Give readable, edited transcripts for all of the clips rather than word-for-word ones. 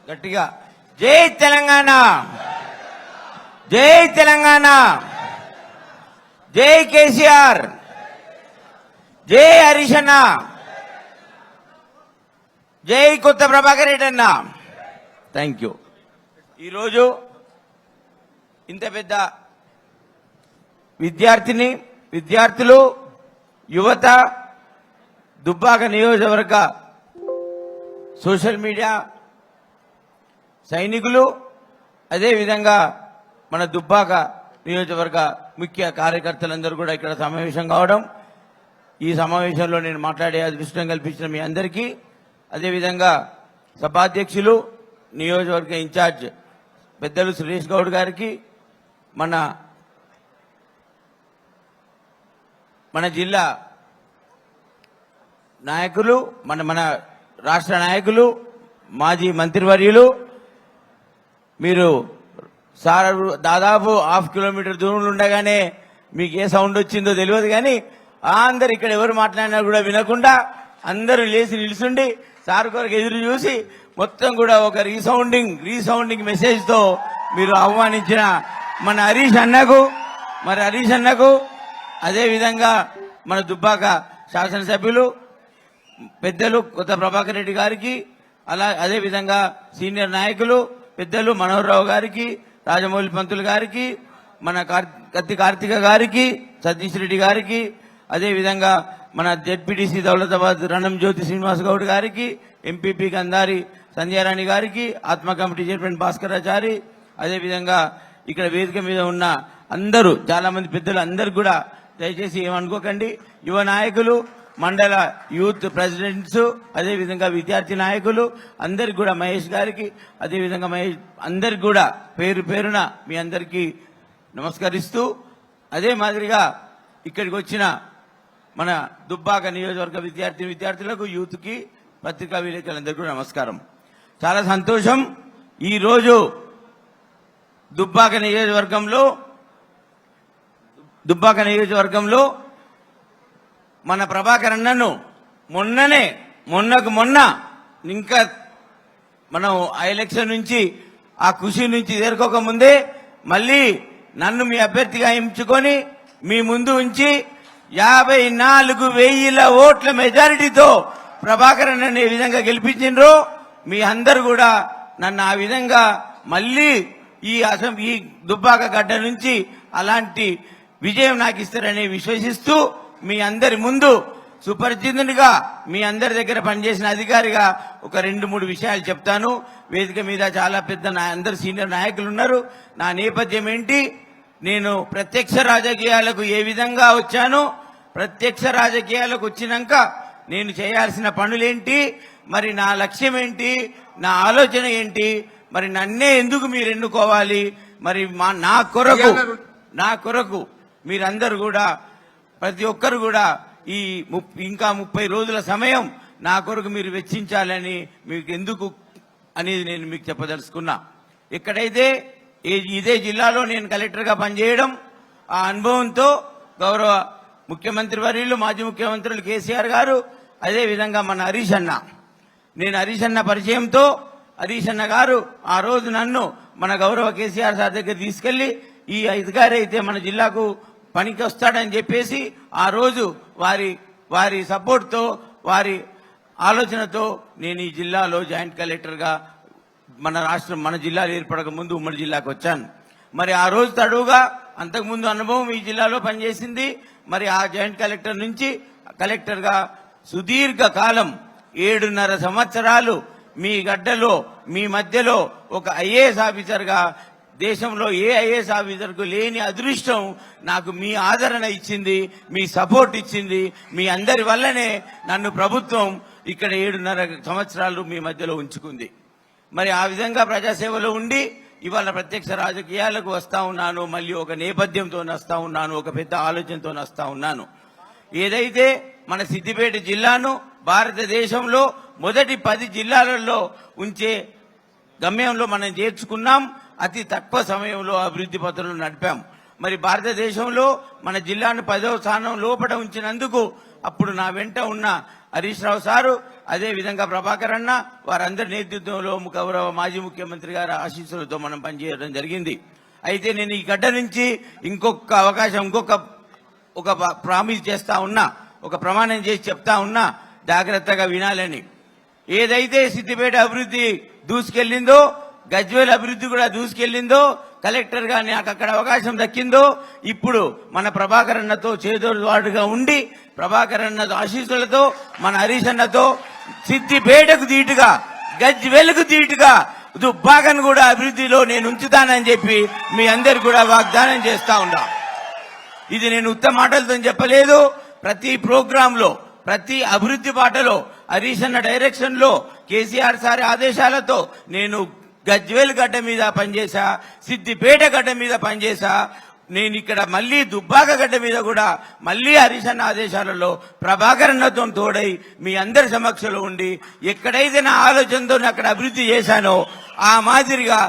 గట్టిగా జై తెలంగాణ, జై తెలంగాణ, జై కేసీఆర్, జై హరీష్ అన్న, జై కొత్త ప్రభాకర్ రెడ్డి అన్న. Thank you. ఈరోజు ఇంత పెద్ద విద్యార్థులు, యువత, దుబ్బాక నియోజకవర్గ సోషల్ మీడియా సైనికులు, అదేవిధంగా మన దుబ్బాక నియోజకవర్గ ముఖ్య కార్యకర్తలందరూ కూడా ఇక్కడ సమావేశం కావడం, ఈ సమావేశంలో నేను మాట్లాడే అదృష్టం కల్పించిన మీ అందరికీ, అదేవిధంగా సభాధ్యక్షులు, నియోజకవర్గ ఇన్ఛార్జ్ పెద్దలు సురేష్ గౌడ్ గారికి, మన జిల్లా నాయకులు, మన రాష్ట్ర నాయకులు, మాజీ మంత్రివర్యులు, మీరు దాదాపు 1/2 కిలోమీటర్ దూరంలో ఉండగానే మీకు ఏ సౌండ్ వచ్చిందో తెలియదు, కానీ అందరు ఇక్కడ ఎవరు మాట్లాడినా కూడా వినకుండా అందరూ లేచి నిలుచుండి సార్ కొరకు ఎదురు చూసి మొత్తం కూడా ఒక రీసౌండింగ్ మెసేజ్ తో మీరు ఆహ్వానించిన మన హరీష్ అన్నకు, అదేవిధంగా మన దుబ్బాక శాసనసభ్యులు పెద్దలు కొత్త ప్రభాకర్ రెడ్డి గారికి, అదేవిధంగా సీనియర్ నాయకులు పెద్దలు మనోహర్ రావు గారికి, రాజమౌళి పంతులు గారికి, మన కత్తి కార్తిక గారికి, సతీష్ రెడ్డి గారికి, అదేవిధంగా మన జెడ్పీటీసీ దౌలతాబాద్ రణం జ్యోతి శ్రీనివాస్ గౌడ్ గారికి, ఎంపీపీ గంధారి సంధ్యారాణి గారికి, ఆత్మ కమిటీ చైర్మన్ భాస్కరాచారి, అదేవిధంగా ఇక్కడ వేదిక మీద ఉన్న అందరూ చాలా మంది పెద్దలు అందరూ కూడా దయచేసి ఏమనుకోకండి. యువ నాయకులు, మండల యూత్ ప్రెసిడెంట్స్, అదేవిధంగా విద్యార్థి నాయకులు అందరికి కూడా, మహేష్ గారికి, అదేవిధంగా అందరికి కూడా పేరు పేరున మీ అందరికీ నమస్కరిస్తూ, అదే మాదిరిగా ఇక్కడికి వచ్చిన మన దుబ్బాక నియోజకవర్గ విద్యార్థులకు, యూత్కి, పత్రికా విలేకరులందరికీ కూడా నమస్కారం. చాలా సంతోషం. ఈరోజు దుబ్బాక నియోజకవర్గంలో మన ప్రభాకర్ అన్నను మొన్న ఇంకా మనం ఆ ఎలక్షన్ నుంచి, ఆ ఖుషి నుంచి చేరుకోక ముందే మళ్ళీ నన్ను మీ అభ్యర్థిగా ఎంచుకొని మీ ముందు ఉంచి 54,000 ఓట్ల మెజారిటీతో ప్రభాకర్ అన్నని ఏ విధంగా గెలిపించిండ్రో, మీ అందరు కూడా నన్ను ఆ విధంగా మళ్ళీ ఈ దుబ్బాక గడ్డ నుంచి అలాంటి విజయం నాకు ఇస్తారని విశ్వసిస్తూ మీ అందరి ముందు సుపరిచితునిగా, మీ అందరి దగ్గర పనిచేసిన అధికారిగా ఒక 2-3 విషయాలు చెప్తాను. వేదిక మీద చాలా పెద్ద అందరు సీనియర్ నాయకులు ఉన్నారు. నా నేపథ్యం ఏంటి, నేను ప్రత్యక్ష రాజకీయాలకు ఏ విధంగా వచ్చానో, ప్రత్యక్ష రాజకీయాలకు వచ్చినాక నేను చేయాల్సిన పనులేంటి, మరి నా లక్ష్యం ఏంటి, నా ఆలోచన ఏంటి, మరి నన్నే ఎందుకు మీరు ఎన్నుకోవాలి, మరి నా కొరకు మీరందరూ కూడా, ప్రతి ఒక్కరు కూడా ఇంకా 30 రోజుల సమయం నా కొరకు మీరు వెచ్చించాలని, మీకు ఎందుకు అనేది నేను మీకు చెప్పదలుచుకున్నా. ఎక్కడైతే ఇదే జిల్లాలో నేను కలెక్టర్గా పనిచేయడం, ఆ అనుభవంతో గౌరవ ముఖ్యమంత్రి వర్యులు, మాజీ ముఖ్యమంత్రులు కేసీఆర్ గారు, అదేవిధంగా మన హరీష్ అన్న పరిచయంతో హరీష్ అన్న గారు ఆ రోజు నన్ను మన గౌరవ కేసీఆర్ సార్ దగ్గర తీసుకెళ్లి, ఈ అధికారి అయితే మన జిల్లాకు పనికి వస్తాడని చెప్పేసి ఆ రోజు వారి సపోర్ట్తో, వారి ఆలోచనతో నేను ఈ జిల్లాలో జాయింట్ కలెక్టర్గా మన జిల్లాలో ఏర్పడక ముందు ఉమ్మడి జిల్లాకు వచ్చాను. మరి ఆ రోజు తడువుగా అంతకుముందు అనుభవం ఈ జిల్లాలో పనిచేసింది. మరి ఆ జాయింట్ కలెక్టర్ నుంచి కలెక్టర్గా సుదీర్ఘ కాలం 7.5 సంవత్సరాలు మీ గడ్డలో, మీ మధ్యలో ఒక ఐఏఎస్ ఆఫీసర్గా, దేశంలో ఏ ఐఏఎస్ ఆఫీసర్కు లేని అదృష్టం నాకు మీ ఆదరణ ఇచ్చింది, మీ సపోర్ట్ ఇచ్చింది. మీ అందరి వల్లనే నన్ను ప్రభుత్వం ఇక్కడ 7.5 సంవత్సరాలు మీ మధ్యలో ఉంచుకుంది. మరి ఆ విధంగా ప్రజాసేవలో ఉండి ఇవాళ ప్రత్యక్ష రాజకీయాలకు వస్తా ఉన్నాను. మళ్ళీ ఒక నేపథ్యంతో వస్తా ఉన్నాను, ఒక పెద్ద ఆలోచనతో వస్తా ఉన్నాను. ఏదైతే మన సిద్దిపేట జిల్లాను భారతదేశంలో మొదటి 10 జిల్లాలలో ఉంచే గమ్యంలో మనం చేర్చుకున్నాం. అతి తక్కువ సమయంలో అభివృద్ధి పథంలో నడిపాం. మరి భారతదేశంలో మన జిల్లాను 10వ స్థానం లోపల ఉంచినందుకు అప్పుడు నా వెంట ఉన్న హరీష్ రావు సారు, అదే విధంగా ప్రభాకర్ అన్న, వారందరి నేతృత్వంలో గౌరవ మాజీ ముఖ్యమంత్రి గారి ఆశీస్సులతో మనం పనిచేయడం జరిగింది. అయితే నేను ఈ గడ్డ నుంచి ఇంకొక అవకాశం, ఒక ప్రామిస్ చేస్తా ఉన్నా, ఒక ప్రమాణం చేసి చెప్తా ఉన్నా, జాగ్రత్తగా వినాలని. ఏదైతే సిద్దిపేట అభివృద్ధి దూసుకెళ్లిందో, గజ్వేల్ అభివృద్ధి కూడా దూసుకెళ్లిందో, కలెక్టర్ గా నాకు అక్కడ అవకాశం దక్కిందో, ఇప్పుడు మన ప్రభాకర్ అన్నతో చేదోడువాడుగా ఉండి, ప్రభాకర్ అన్న ఆశీస్సులతో, మన హరీష్ అన్నతో సిద్దిపేటకు దీటుగా, గజ్వేల్కు దీటుగా దుబ్బాకను కూడా అభివృద్ధిలో నేను ఉంచుతానని చెప్పి మీ అందరు కూడా వాగ్దానం చేస్తా ఉన్నా. ఇది నేను ఉత్తమ మాటలతో చెప్పలేదు. ప్రతి ప్రోగ్రామ్ లో, ప్రతి అభివృద్ధి బాటలో హరీష్ అన్న డైరెక్షన్ లో, కేసీఆర్ సార్ ఆదేశాలతో నేను గజ్వేల్ గడ్డ మీద పనిచేశా, సిద్దిపేట గడ్డ మీద పనిచేశా. నేను ఇక్కడ మళ్ళీ దుబ్బాక గడ్డ మీద కూడా మళ్ళీ హరీష్ అన్న ఆదేశాలలో ప్రభాకర్ అన్నతో తోడై మీ అందరి సమక్షంలో ఉండి, ఎక్కడైతే నా ఆలోచనతో అక్కడ అభివృద్ధి చేశానో ఆ మాదిరిగా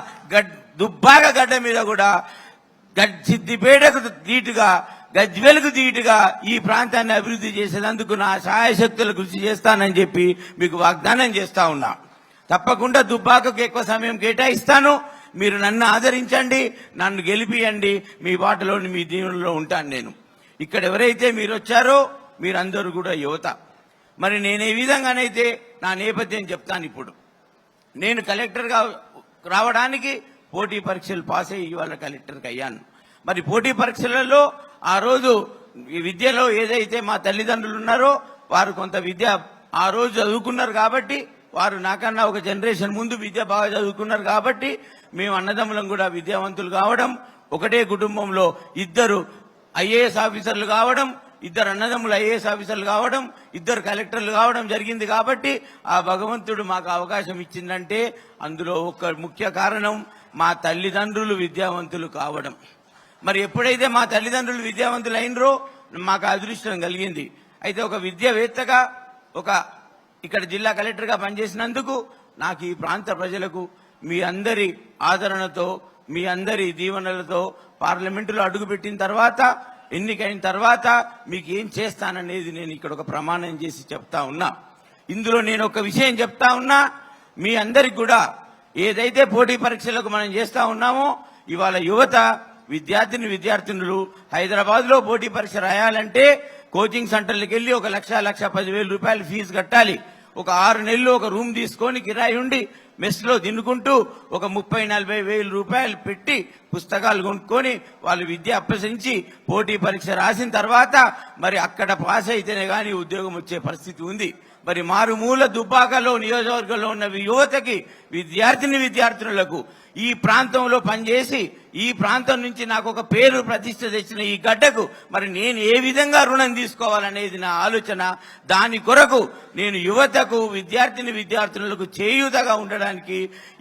దుబ్బాక గడ్డ మీద కూడా సిద్దిపేటకు దీటుగా, గజ్వేల్కు దీటుగా ఈ ప్రాంతాన్ని అభివృద్ధి చేసేందుకు నా సహాయశక్తులు కృషి చేస్తానని చెప్పి మీకు వాగ్దానం చేస్తా ఉన్నా. తప్పకుండా దుబ్బాకకు ఎక్కువ సమయం కేటాయిస్తాను. మీరు నన్ను ఆదరించండి, నన్ను గెలిపియండి. మీ బాటలో, మీ దీవుల్లో ఉంటాను నేను. ఇక్కడ ఎవరైతే మీరు వచ్చారో మీరందరూ కూడా యువత. మరి నేను ఏ విధంగానైతే నా నేపథ్యం చెప్తాను. ఇప్పుడు నేను కలెక్టర్గా రావడానికి పోటీ పరీక్షలు పాస్ అయ్యి ఇవాళ కలెక్టర్కి అయ్యాను. మరి పోటీ పరీక్షలలో ఆ రోజు విద్యలో ఏదైతే మా తల్లిదండ్రులు ఉన్నారో వారు కొంత విద్య ఆ రోజు చదువుకున్నారు కాబట్టి, వారు నాకన్నా ఒక జనరేషన్ ముందు విద్య బాగా చదువుకున్నారు కాబట్టి, మేము అన్నదమ్ములం కూడా విద్యావంతులు కావడం, ఒకటే కుటుంబంలో ఇద్దరు ఐఏఎస్ ఆఫీసర్లు కావడం, ఇద్దరు అన్నదమ్ములు ఐఏఎస్ ఆఫీసర్లు కావడం, ఇద్దరు కలెక్టర్లు కావడం జరిగింది. కాబట్టి ఆ భగవంతుడు మాకు అవకాశం ఇచ్చిందంటే అందులో ఒక ముఖ్య కారణం మా తల్లిదండ్రులు విద్యావంతులు కావడం. మరి ఎప్పుడైతే మా తల్లిదండ్రులు విద్యావంతులు అయినరో మాకు అదృష్టం కలిగింది. అయితే ఒక విద్యావేత్తగా, ఇక్కడ జిల్లా కలెక్టర్గా పనిచేసినందుకు నాకు ఈ ప్రాంత ప్రజలకు మీ అందరి ఆదరణతో, మీ అందరి దీవెనలతో పార్లమెంటులో అడుగుపెట్టిన తర్వాత, ఎన్నికైన తర్వాత మీకు ఏం చేస్తాననేది నేను ఇక్కడ ఒక ప్రమాణం చేసి చెప్తా ఉన్నా. ఇందులో నేను ఒక విషయం చెప్తా ఉన్నా, మీ అందరికి కూడా ఏదైతే పోటీ పరీక్షలకు మనం చేస్తా ఉన్నామో, ఇవాళ యువత విద్యార్థినులు హైదరాబాద్ లో పోటీ పరీక్ష రాయాలంటే కోచింగ్ సెంటర్లకు వెళ్లి 1,10,000 రూపాయలు ఫీజు కట్టాలి. ఒక 6 నెలలు ఒక రూమ్ తీసుకొని కిరాయి ఉండి మెస్ లో తినుకుంటూ ఒక 30-40 వేల రూపాయలు పెట్టి పుస్తకాలు కొనుక్కొని వాళ్ళు విద్య అభ్యసించి పోటీ పరీక్ష రాసిన తర్వాత మరి అక్కడ పాస్ అయితేనే గానీ ఉద్యోగం వచ్చే పరిస్థితి ఉంది. మరి మారుమూల దుబ్బాకలో నియోజకవర్గంలో ఉన్న యువతకి, విద్యార్థినులకు ఈ ప్రాంతంలో పనిచేసి ఈ ప్రాంతం నుంచి నాకు ఒక పేరు ప్రతిష్ట తెచ్చిన ఈ గడ్డకు మరి నేను ఏ విధంగా తీసుకోవాలనేది నా ఆలోచన. దాని కొరకు నేను యువతకు, విద్యార్థులకు చేయూతగా ఉండడానికి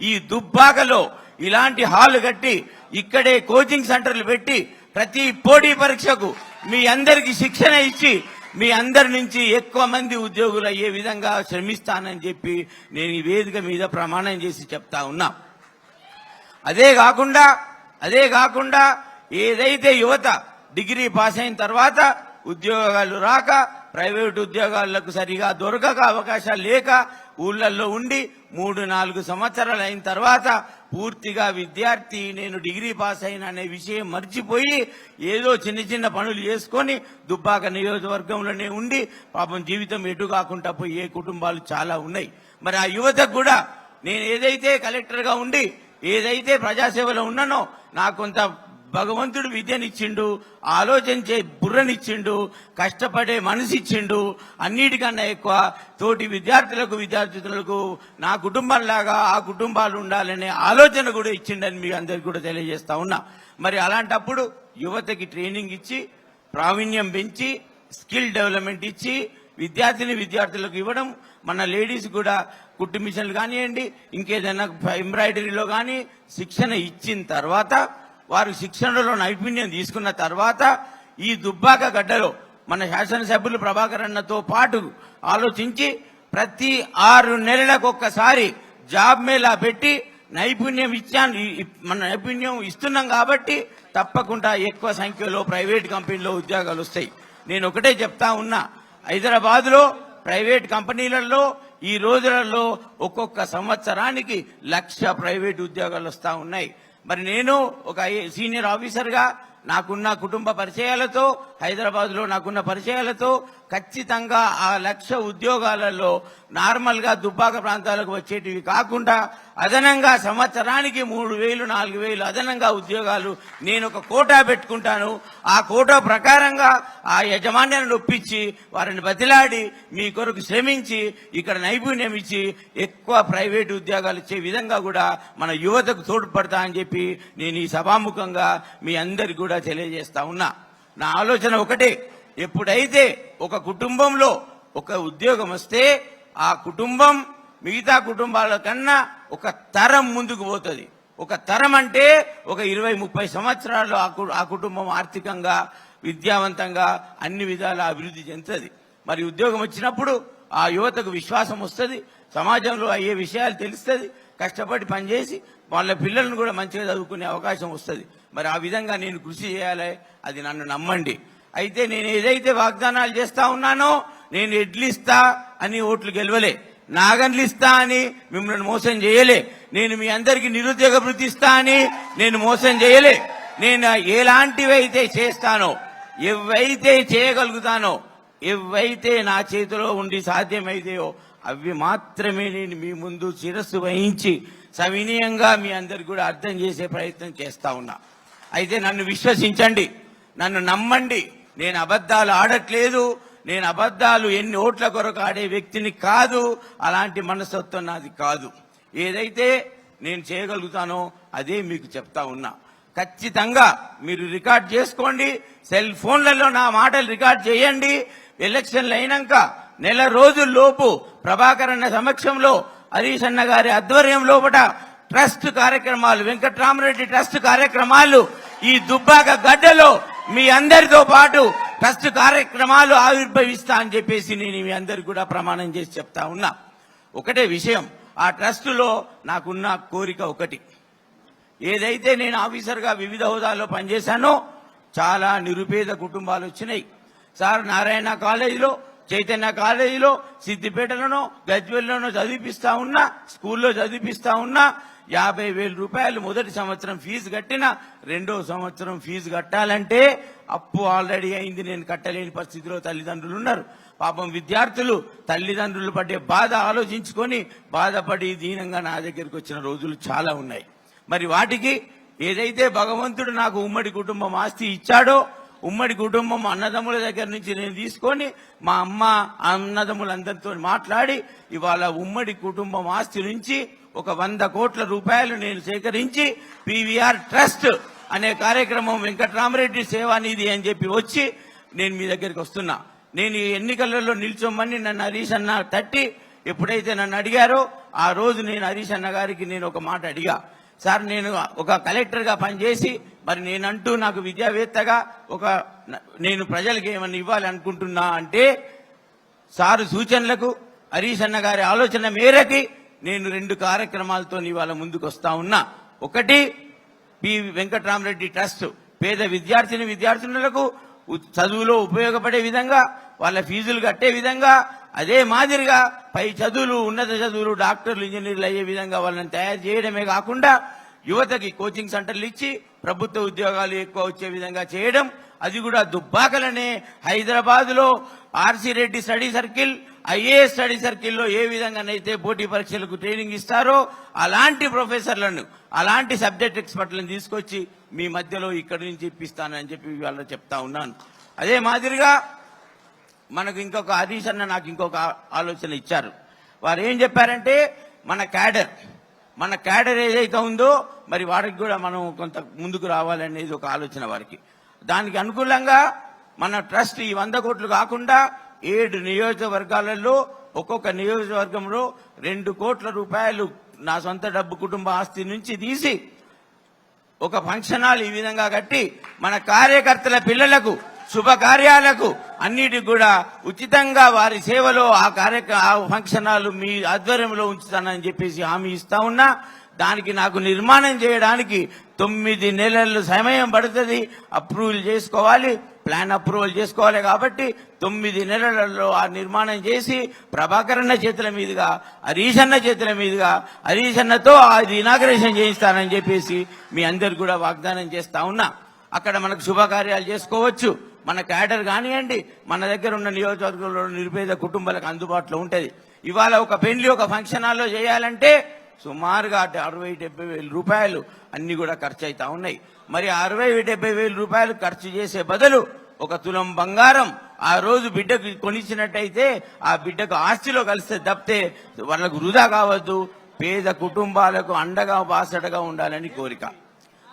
ఈ దుబ్బాకలో ఇలాంటి హాల్ కట్టి, ఇక్కడే కోచింగ్ సెంటర్లు పెట్టి, ప్రతి పోటీ పరీక్షకు మీ అందరికి శిక్షణ ఇచ్చి మీ అందరి నుంచి ఎక్కువ మంది ఉద్యోగులు అయ్యే విధంగా శ్రమిస్తానని చెప్పి నేను ఈ వేదిక మీద ప్రమాణం చేసి చెప్తా ఉన్నా. అదే కాకుండా ఏదైతే యువత డిగ్రీ పాస్ అయిన తర్వాత ఉద్యోగాలు రాక, ప్రైవేటు ఉద్యోగాలకు సరిగా దొరకక, అవకాశాలు లేక ఊళ్ళల్లో ఉండి 3-4 సంవత్సరాలు అయిన తర్వాత పూర్తిగా విద్యార్థి నేను డిగ్రీ పాస్ అయిన అనే విషయం మర్చిపోయి ఏదో చిన్న పనులు చేసుకొని దుబ్బాక నియోజకవర్గంలోనే ఉండి పాపం జీవితం ఎటు కాకుండా పోయే కుటుంబాలు చాలా ఉన్నాయి. మరి ఆ యువతకు కూడా నేను ఏదైతే కలెక్టర్గా ఉండి ఏదైతే ప్రజాసేవలో ఉన్నానో నాకు కొంత భగవంతుడు విద్యనిచ్చిండు, ఆలోచించే బుర్రనిచ్చిండు, కష్టపడే మనసిచ్చిండు. అన్నిటికన్నా ఎక్కువ తోటి విద్యార్థులకు నా కుటుంబంలాగా ఆ కుటుంబాలు ఉండాలనే ఆలోచన కూడా ఇచ్చిండని మీ అందరికి కూడా తెలియజేస్తా ఉన్నా. మరి అలాంటప్పుడు యువతకి ట్రైనింగ్ ఇచ్చి, ప్రావీణ్యం పెంచి, స్కిల్ డెవలప్మెంట్ ఇచ్చి విద్యార్థులకు ఇవ్వడం, మన లేడీస్ కూడా కుట్టు మిషన్లు కానివ్వండి, ఇంకేదైనా ఎంబ్రాయిడరీలో కానీ శిక్షణ ఇచ్చిన తర్వాత, వారు శిక్షణలో నైపుణ్యం తీసుకున్న తర్వాత ఈ దుబ్బాక గడ్డలో మన శాసనసభ్యులు ప్రభాకర్ అన్నతో పాటు ఆలోచించి ప్రతి 6 నెలలకు ఒక్కసారి జాబ్ మేళా పెట్టి మన నైపుణ్యం ఇస్తున్నాం కాబట్టి తప్పకుండా ఎక్కువ సంఖ్యలో ప్రైవేట్ కంపెనీలో ఉద్యోగాలు వస్తాయి. నేను ఒకటే చెప్తా ఉన్నా, హైదరాబాద్ లో ప్రైవేట్ కంపెనీలలో ఈ రోజులలో ఒక్కొక్క సంవత్సరానికి 1,00,000 ప్రైవేట్ ఉద్యోగాలు వస్తా ఉన్నాయి. మరి నేను ఒక సీనియర్ ఆఫీసర్గా నాకున్న కుటుంబ పరిచయాలతో, హైదరాబాద్లో నాకున్న పరిచయాలతో ఖచ్చితంగా ఆ 1,00,000 ఉద్యోగాలలో నార్మల్గా దుబ్బాక ప్రాంతాలకు వచ్చేటివి కాకుండా అదనంగా సంవత్సరానికి 3,000, 4,000 అదనంగా ఉద్యోగాలు నేను ఒక కోటా పెట్టుకుంటాను. ఆ కోటా ప్రకారంగా ఆ యజమాన్యాన్ని ఒప్పించి వారిని బతిలాడి మీ కొరకు శ్రమించి ఇక్కడ నైపుణ్యం ఇచ్చి ఎక్కువ ప్రైవేటు ఉద్యోగాలు ఇచ్చే విధంగా కూడా మన యువతకు తోడ్పడతా అని చెప్పి నేను ఈ సభాముఖంగా మీ అందరికి కూడా తెలియజేస్తా ఉన్నా. నా ఆలోచన ఒకటే, ఎప్పుడైతే ఒక కుటుంబంలో ఒక ఉద్యోగం వస్తే ఆ కుటుంబం మిగతా కుటుంబాల కన్నా ఒక తరం ముందుకు పోతుంది. ఒక తరం అంటే ఒక 20-30 సంవత్సరాల్లో ఆ కుటుంబం ఆర్థికంగా, విద్యావంతంగా అన్ని విధాల అభివృద్ధి చెందుతుంది. మరి ఉద్యోగం వచ్చినప్పుడు ఆ యువతకు విశ్వాసం వస్తుంది, సమాజంలో అయ్యే విషయాలు తెలుస్తుంది, కష్టపడి పనిచేసి వాళ్ళ పిల్లలను కూడా మంచిగా చదువుకునే అవకాశం వస్తుంది. మరి ఆ విధంగా నేను కృషి చేయాలి, అది నన్ను నమ్మండి. అయితే నేను ఏదైతే వాగ్దానాలు చేస్తా ఉన్నానో, నేను ఎడ్లు ఇస్తా అని ఓట్లు గెలవలే, నాగన్లు ఇస్తా అని మిమ్మల్ని మోసం చేయలే, నేను మీ అందరికీ నిరుద్యోగ వృత్తి ఇస్తా అని నేను మోసం చేయలే. నేను ఎలాంటివైతే చేస్తానో, ఏవైతే చేయగలుగుతానో, ఏవైతే నా చేతిలో ఉండి సాధ్యమైతేయో అవి మాత్రమే నేను మీ ముందు శిరస్సు వహించి సవినయంగా మీ అందరికి కూడా అర్థం చేసే ప్రయత్నం చేస్తా ఉన్నా. అయితే నన్ను విశ్వసించండి, నన్ను నమ్మండి. నేను అబద్ధాలు ఆడట్లేదు, నేను అబద్ధాలు ఎన్ని ఓట్ల కొరకు ఆడే వ్యక్తిని కాదు, అలాంటి మనస్తత్వం నాది కాదు. ఏదైతే నేను చేయగలుగుతానో అదే మీకు చెప్తా ఉన్నా. ఖచ్చితంగా మీరు రికార్డ్ చేసుకోండి, సెల్ ఫోన్లలో నా మాటలు రికార్డ్ చేయండి. ఎలక్షన్లు అయినాక నెల రోజుల్లోపు ప్రభాకర్ అన్న సమక్షంలో హరీష్ అన్న గారి ఆధ్వర్యం లోపల ట్రస్ట్ కార్యక్రమాలు, వెంకట్రామరెడ్డి ట్రస్ట్ కార్యక్రమాలు ఈ దుబ్బాక గడ్డలో మీ అందరితో పాటు ట్రస్ట్ కార్యక్రమాలు ఆవిర్భవిస్తా అని చెప్పేసి నేను మీ అందరికి కూడా ప్రమాణం చేసి చెప్తా ఉన్నా. ఒకటే విషయం, ఆ ట్రస్టులో నాకున్న కోరిక ఒకటి, ఏదైతే నేను ఆఫీసర్గా వివిధ హోదాల్లో పనిచేశానో చాలా నిరుపేద కుటుంబాలు వచ్చినాయి సార్. నారాయణ కాలేజీలో, చైతన్య కాలేజీలో, సిద్దిపేటలోనో గజ్వేల్లోనో చదివిపిస్తా ఉన్నా, స్కూల్లో చదివిపిస్తా ఉన్నా. 50,000 రూపాయలు మొదటి సంవత్సరం ఫీజు కట్టిన, రెండో సంవత్సరం ఫీజు కట్టాలంటే అప్పు ఆల్రెడీ అయింది, నేను కట్టలేని పరిస్థితిలో తల్లిదండ్రులు ఉన్నారు. పాపం విద్యార్థులు తల్లిదండ్రులు పడే బాధ ఆలోచించుకొని బాధపడి దీనంగా నా దగ్గరికి వచ్చిన రోజులు చాలా ఉన్నాయి. మరి వాటికి ఏదైతే భగవంతుడు నాకు ఉమ్మడి కుటుంబం ఆస్తి ఇచ్చాడో, ఉమ్మడి కుటుంబం అన్నదమ్ముల దగ్గర నుంచి నేను తీసుకొని మా అమ్మ అన్నదమ్ములందరితో మాట్లాడి ఇవాళ ఉమ్మడి కుటుంబం ఆస్తి నుంచి ఒక 100 కోట్ల రూపాయలు నేను సేకరించి పీవీఆర్ ట్రస్ట్ అనే కార్యక్రమం, వెంకట్రామరెడ్డి సేవానిధి అని చెప్పి వచ్చి నేను మీ దగ్గరికి వస్తున్నా. నేను ఈ ఎన్నికలలో నిల్చోమని నన్ను హరీష్ అన్న తట్టి ఎప్పుడైతే నన్ను అడిగారో ఆ రోజు నేను హరీష్ అన్న గారికి నేను ఒక మాట అడిగా, సార్ నేను ఒక కలెక్టర్గా పనిచేసి మరి నేనంటూ నాకు విద్యావేత్తగా నేను ప్రజలకు ఏమన్నా ఇవ్వాలి అనుకుంటున్నా అంటే సారు సూచనలకు హరీష్ అన్న గారి ఆలోచన మేరకి నేను 2 కార్యక్రమాలతో ఇవాళ ముందుకు వస్తా ఉన్నా. ఒకటి పి వెంకట్రామరెడ్డి ట్రస్ట్ పేద విద్యార్థినులకు చదువులో ఉపయోగపడే విధంగా, వాళ్ళ ఫీజులు కట్టే విధంగా, అదే మాదిరిగా పై చదువులు, ఉన్నత చదువులు, డాక్టర్లు, ఇంజనీర్లు అయ్యే విధంగా వాళ్ళని తయారు చేయడమే కాకుండా యువతకి కోచింగ్ సెంటర్లు ఇచ్చి ప్రభుత్వ ఉద్యోగాలు ఎక్కువ వచ్చే విధంగా చేయడం. అది కూడా దుబ్బాకలనే హైదరాబాద్లో RC Reddy study circle, IAS study సర్కిల్లో ఏ విధంగానైతే పోటీ పరీక్షలకు ట్రైనింగ్ ఇస్తారో అలాంటి ప్రొఫెసర్లను, అలాంటి సబ్జెక్ట్ ఎక్స్పర్ట్లను తీసుకొచ్చి మీ మధ్యలో ఇక్కడి నుంచి ఇప్పిస్తానని చెప్పి వాళ్ళని చెప్తా ఉన్నాను. అదే మాదిరిగా మనకు ఇంకొక హరీష్ అన్న నాకు ఇంకొక ఆలోచన ఇచ్చారు. వారు ఏం చెప్పారంటే మన క్యాడర్ ఏదైతే ఉందో మరి వారికి కూడా మనం కొంత ముందుకు రావాలనేది ఒక ఆలోచన వారికి. దానికి అనుకూలంగా మన ట్రస్ట్ ఈ 100 కోట్లు కాకుండా 7 నియోజకవర్గాలలో ఒక్కొక్క నియోజకవర్గంలో 2 కోట్ల రూపాయలు నా సొంత డబ్బు కుటుంబ ఆస్తి నుంచి తీసి ఒక ఫంక్షన్ హాల్ ఈ విధంగా కట్టి మన కార్యకర్తల పిల్లలకు శుభకార్యాలకు అన్నిటికి కూడా ఉచితంగా వారి సేవలో ఆ ఫంక్షన్ హాల్ మీ ఆధ్వర్యంలో ఉంచుతానని చెప్పేసి హామీ ఇస్తా ఉన్నా. దానికి నాకు నిర్మాణం చేయడానికి 9 నెలలు సమయం పడుతుంది, అప్రూవల్ చేసుకోవాలి. ప్లాన్ అప్రూవల్ చేసుకోవాలి. కాబట్టి 9 నెలలలో ఆ నిర్మాణం చేసి ప్రభాకరన్న చేతుల మీదుగా, హరీష్ అన్న చేతుల మీదుగా, హరీష్ అన్నతో అది ఇనాగ్రేషన్ చేయిస్తానని చెప్పేసి మీ అందరు కూడా వాగ్దానం చేస్తా ఉన్నా. అక్కడ మనకు శుభకార్యాలు చేసుకోవచ్చు. మన క్యాడర్ కానివ్వండి, మన దగ్గర ఉన్న నియోజకవర్గంలో నిరుపేద కుటుంబాలకు అందుబాటులో ఉంటుంది. ఇవాళ ఒక పెళ్లి, ఒక ఫంక్షన్ హాల్లో చేయాలంటే సుమారుగా 60-70 వేల రూపాయలు అన్ని కూడా ఖర్చు అవుతా ఉన్నాయి. మరి 60-70 వేల రూపాయలు ఖర్చు చేసే బదులు ఒక తులం బంగారం ఆ రోజు బిడ్డకు కొనిచ్చినట్టయితే ఆ బిడ్డకు ఆస్తిలో కలిస్తే తప్పితే వాళ్ళకు వృధా కావద్దు. పేద కుటుంబాలకు అండగా బాసడగా ఉండాలని కోరిక.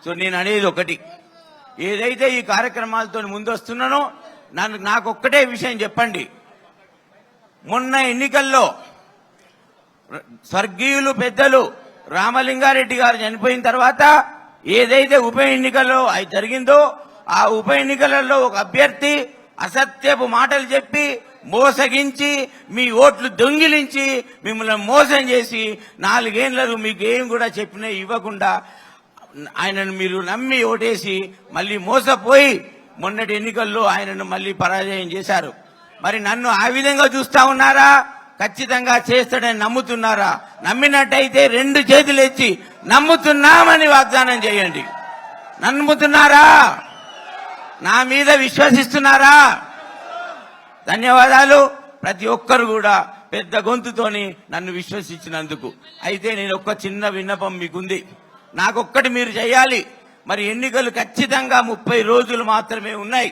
సో నేను అనేది ఒకటి, ఏదైతే ఈ కార్యక్రమాలతో ముందొస్తున్నానో నాకొక్కటే విషయం చెప్పండి. మొన్న ఎన్నికల్లో స్వర్గీయులు పెద్దలు రామలింగారెడ్డి గారు చనిపోయిన తర్వాత ఏదైతే ఉప ఎన్నికల్లో జరిగిందో ఆ ఉప ఎన్నికలలో ఒక అభ్యర్థి అసత్యపు మాటలు చెప్పి మోసగించి మీ ఓట్లు దొంగిలించి మిమ్మల్ని మోసం చేసి 4 ఏళ్లకు మీకు ఏం కూడా చెప్పినా ఇవ్వకుండా ఆయనను మీరు నమ్మి ఓటేసి మళ్ళీ మోసపోయి మొన్నటి ఎన్నికల్లో ఆయనను మళ్ళీ పరాజయం చేశారు. మరి నన్ను ఆ విధంగా చూస్తా ఉన్నారా? ఖచ్చితంగా చేస్తాడని నమ్ముతున్నారా? నమ్మినట్టయితే 2 చేతులు ఎత్తి నమ్ముతున్నామని వాగ్దానం చేయండి. నమ్ముతున్నారా? నా మీద విశ్వసిస్తున్నారా? ధన్యవాదాలు. ప్రతి ఒక్కరు కూడా పెద్ద గొంతుతోని నన్ను విశ్వసించినందుకు. అయితే నేను ఒక చిన్న విన్నపం మీకుంది. నాకొక్కటి మీరు చేయాలి. మరి ఎన్నికలు ఖచ్చితంగా 30 రోజులు మాత్రమే ఉన్నాయి.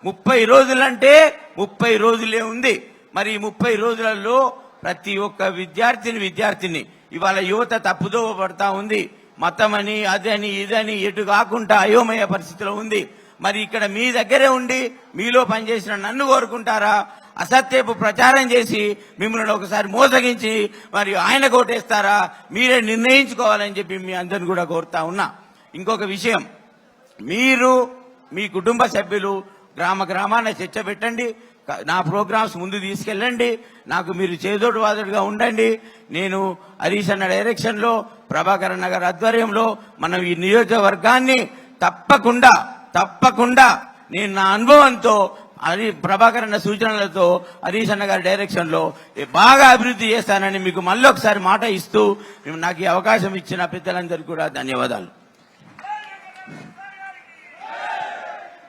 30 రోజులంటే 30 రోజులే ఉంది. మరి 30 రోజులలో ప్రతి ఒక్క విద్యార్థిని ఇవాళ యువత తప్పుదోవ పడతా ఉంది. మతమని, అదని, ఇదని ఎటు కాకుండా అయోమయ పరిస్థితిలో ఉంది. మరి ఇక్కడ మీ దగ్గరే ఉండి మీలో పనిచేసిన నన్ను కోరుకుంటారా? అసత్యపు ప్రచారం చేసి మిమ్మల్ని ఒకసారి మోసగించి మరి ఆయన కోటేస్తారా? మీరే నిర్ణయించుకోవాలని చెప్పి మీ అందరిని కూడా కోరుతా ఉన్నా. ఇంకొక విషయం, మీరు మీ కుటుంబ సభ్యులు గ్రామాన చర్చ పెట్టండి. నా ప్రోగ్రామ్స్ ముందు తీసుకెళ్ళండి. నాకు మీరు చేదోడు వాదోడుగా ఉండండి. నేను హరీష్ అన్న డైరెక్షన్ లో, ప్రభాకర్ నగర్ ఆధ్వర్యంలో మనం ఈ నియోజకవర్గాన్ని తప్పకుండా నేను నా అనుభవంతో ప్రభాకర్ అన్న సూచనలతో హరీష్ అన్న గారి డైరెక్షన్ లో బాగా అభివృద్ధి చేస్తానని మీకు మళ్ళొకసారి మాట ఇస్తూ నాకు ఈ అవకాశం ఇచ్చిన పెద్దలందరికీ కూడా ధన్యవాదాలు.